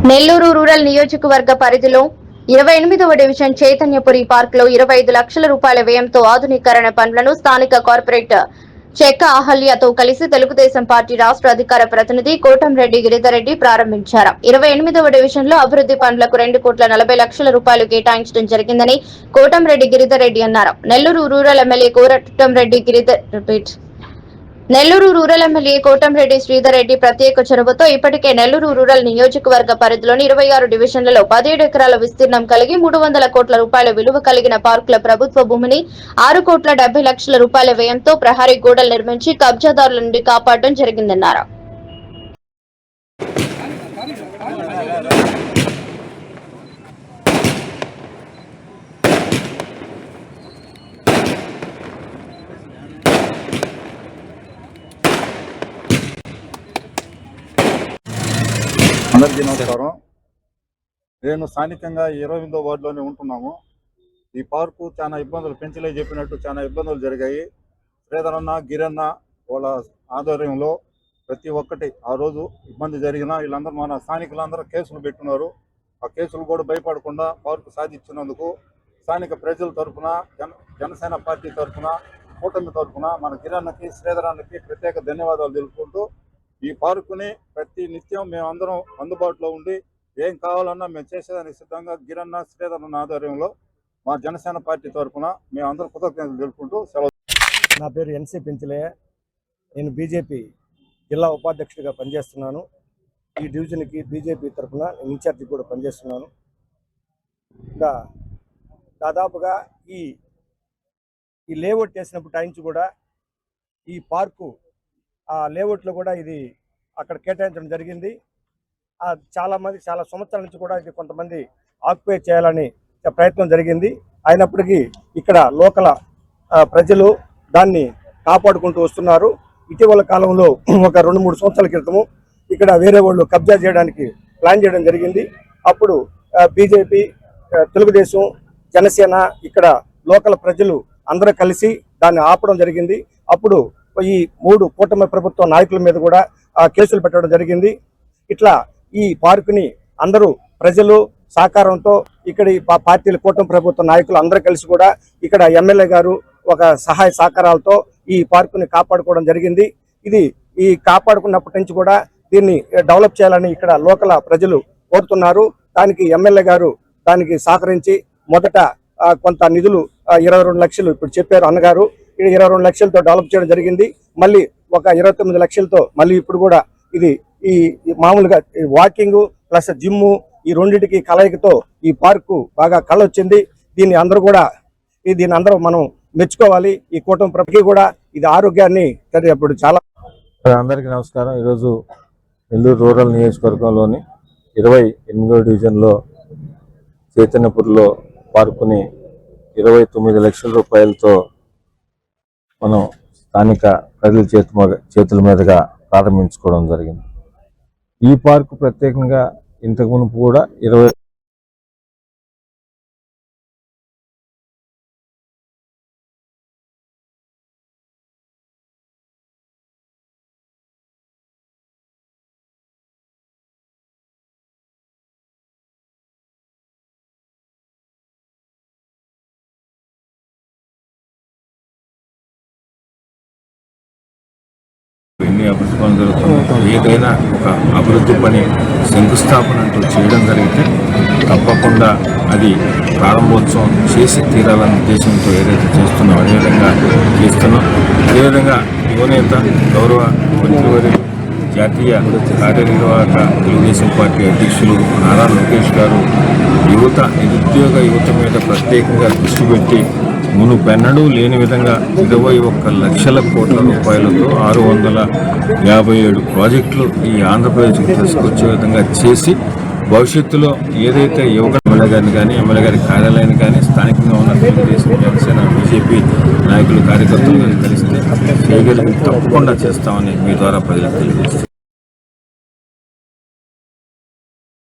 Nellore rural నియోజకవర్గ పరిధిలో 28వ division Chaitanyapuri park లో 25 లక్షల రూపాయల వ్యయంతో ఆధునీకరణ పనులను స్థానిక కార్పొరేటర్ చెక్క అహల్యతో కలిసి తెలుగుదేశం పార్టీ రాష్ట్ర అధికార ప్రతినిధి కోటంరెడ్డి గిరిధర్రెడ్డి ప్రారంభించారు. 28వ డివిజన్ లో అభివృద్ధి పనులకు 2,40,00,000 రూపాయలు కేటాయించడం జరిగిందని కోటంరెడ్డి గిరిధర్రెడ్డి అన్నారు. నెల్లూరు రూరల్ ఎమ్మెల్యే కోటంరెడ్డి శ్రీధర్ రెడ్డి ప్రత్యేక చొరవతో ఇప్పటికే నెల్లూరు రూరల్ నియోజకవర్గ పరిధిలోని 26 డివిజన్లలో 17 ఎకరాల విస్తీర్ణం కలిగి 300 కోట్ల రూపాయల విలువ కలిగిన పార్కుల ప్రభుత్వ భూమిని 6,70,00,000 రూపాయల వ్యయంతో ప్రహరీ గోడలు నిర్మించి కబ్జాదారుల నుండి కాపాడడం జరిగిందన్నారు. అందరికీ నమస్కారం. నేను స్థానికంగా 28వ వార్డులోనే ఉంటున్నాము. ఈ పార్కు చాలా ఇబ్బందులు, పెంచలే చెప్పినట్టు చాలా ఇబ్బందులు జరిగాయి. శ్రీధరన్న, గిరన్న వాళ్ళ ఆధ్వర్యంలో ప్రతి ఒక్కటి ఆ రోజు ఇబ్బంది జరిగినా వీళ్ళందరూ మన స్థానికులందరూ కేసులు పెట్టున్నారు. ఆ కేసులు కూడా భయపడకుండా పార్కు సాధించినందుకు స్థానిక ప్రజల తరఫున, జనసేన పార్టీ తరఫున, కూటమి తరఫున మన గిరన్నకి, శ్రీధరన్నకి ప్రత్యేక ధన్యవాదాలు తెలుపుకుంటూ ఈ పార్కుని ప్రతి నిత్యం మేమందరం అందుబాటులో ఉండి ఏం కావాలన్నా మేము చేసేదానికి సిద్ధంగా గిరన్న, శ్రీధరన్న ఆధ్వర్యంలో మా జనసేన పార్టీ తరఫున మేమందరం కృతజ్ఞతలు తెలుపుకుంటూ సెలవు. నా పేరు ఎన్సీ పెంచలయ్య. నేను బీజేపీ జిల్లా ఉపాధ్యక్షుడిగా పనిచేస్తున్నాను. ఈ డివిజన్కి బీజేపీ తరఫున ఇన్ఛార్జి కూడా పనిచేస్తున్నాను. ఇంకా దాదాపుగా ఈ లేఅవుట్ చేసినప్పుడు టైంచి కూడా ఈ పార్కు ఆ లేఅవుట్లో కూడా ఇది అక్కడ కేటాయించడం జరిగింది. చాలామంది చాలా సంవత్సరాల నుంచి కూడా ఇది కొంతమంది ఆక్యుపై చేయాలని ప్రయత్నం జరిగింది. అయినప్పటికీ ఇక్కడ లోకల్ ప్రజలు దాన్ని కాపాడుకుంటూ వస్తున్నారు. ఇటీవల కాలంలో ఒక 2-3 సంవత్సరాల క్రితము ఇక్కడ వేరే వాళ్ళు కబ్జా చేయడానికి ప్లాన్ చేయడం జరిగింది. అప్పుడు బీజేపీ, తెలుగుదేశం, జనసేన ఇక్కడ లోకల్ ప్రజలు అందరూ కలిసి దాన్ని ఆపడం జరిగింది. అప్పుడు ఈ 3 కూటమి ప్రభుత్వ నాయకుల మీద కూడా కేసులు పెట్టడం జరిగింది. ఇట్లా ఈ పార్కుని అందరూ ప్రజలు సహకారంతో ఇక్కడ ఈ పార్టీల కూటమి ప్రభుత్వ నాయకులు అందరూ కలిసి కూడా ఇక్కడ ఎమ్మెల్యే గారు ఒక సహాయ సహకారాలతో ఈ పార్కుని కాపాడుకోవడం జరిగింది. ఈ కాపాడుకున్నప్పటి నుంచి కూడా దీన్ని డెవలప్ చేయాలని ఇక్కడ లోకల్ ప్రజలు కోరుతున్నారు. దానికి ఎమ్మెల్యే గారు దానికి సహకరించి మొదట కొంత నిధులు 22 లక్షలు ఇప్పుడు చెప్పారు అన్నగారు. 22 లక్షలతో డెవలప్ చేయడం జరిగింది. మళ్ళీ ఒక 29 లక్షలతో మళ్ళీ ఇప్పుడు కూడా ఇది ఈ మామూలుగా వాకింగ్ ప్లస్ జిమ్ము ఈ రెండింటికి కలయికతో ఈ పార్కు బాగా కళ్ళొచ్చింది. దీన్ని అందరూ మనం మెచ్చుకోవాలి. ఈ కూటమి ప్రభుత్వం కూడా ఇది ఆరోగ్యాన్ని ఇప్పుడు చాలా. అందరికీ నమస్కారం. ఈరోజు నెల్లూరు రూరల్ నియోజకవర్గంలోని 28వ డివిజన్లో చైతన్యపురిలో పార్కుని 29 లక్షల రూపాయలతో మనం స్థానిక ప్రజల చేతుల మీదుగా ప్రారంభించుకోవడం జరిగింది. ఈ పార్కు ప్రత్యేకంగా ఇంతకు మునుపు కూడా 20 ఎన్ని అభివృద్ధి పనులు జరుగుతున్నాయి. ఏదైనా ఒక అభివృద్ధి పని శంకుస్థాపన అంటూ చేయడం జరిగితే తప్పకుండా అది ప్రారంభోత్సవం చేసి తీరాలన్న ఉద్దేశంతో ఏదైతే చేస్తున్నాం అదేవిధంగా చేస్తున్నాం. అదేవిధంగా యువనేత గౌరవ మంత్రివర్యులు జాతీయ కార్యనిర్వాహక తెలుగుదేశం పార్టీ అధ్యక్షులు నారా లోకేష్ గారు నిరుద్యోగ యువత మీద ప్రత్యేకంగా దృష్టి పెట్టి మునుపెన్నడూ లేని విధంగా 21 లక్షల కోట్ల రూపాయలతో 657 ప్రాజెక్టులు ఈ ఆంధ్రప్రదేశ్కి తీసుకొచ్చే విధంగా చేసి భవిష్యత్తులో ఏదైతే ఎమ్మెల్యే గారిని కానీ ఎమ్మెల్యే గారి కార్యాలయాన్ని కానీ స్థానికంగా ఉన్న తెలుగుదేశం, జనసేన, బీజేపీ నాయకులు, కార్యకర్తలు కలిస్తే చేయగలిగి తప్పకుండా చేస్తామని మీ ద్వారా ప్రజలకు తెలియజేస్తారు.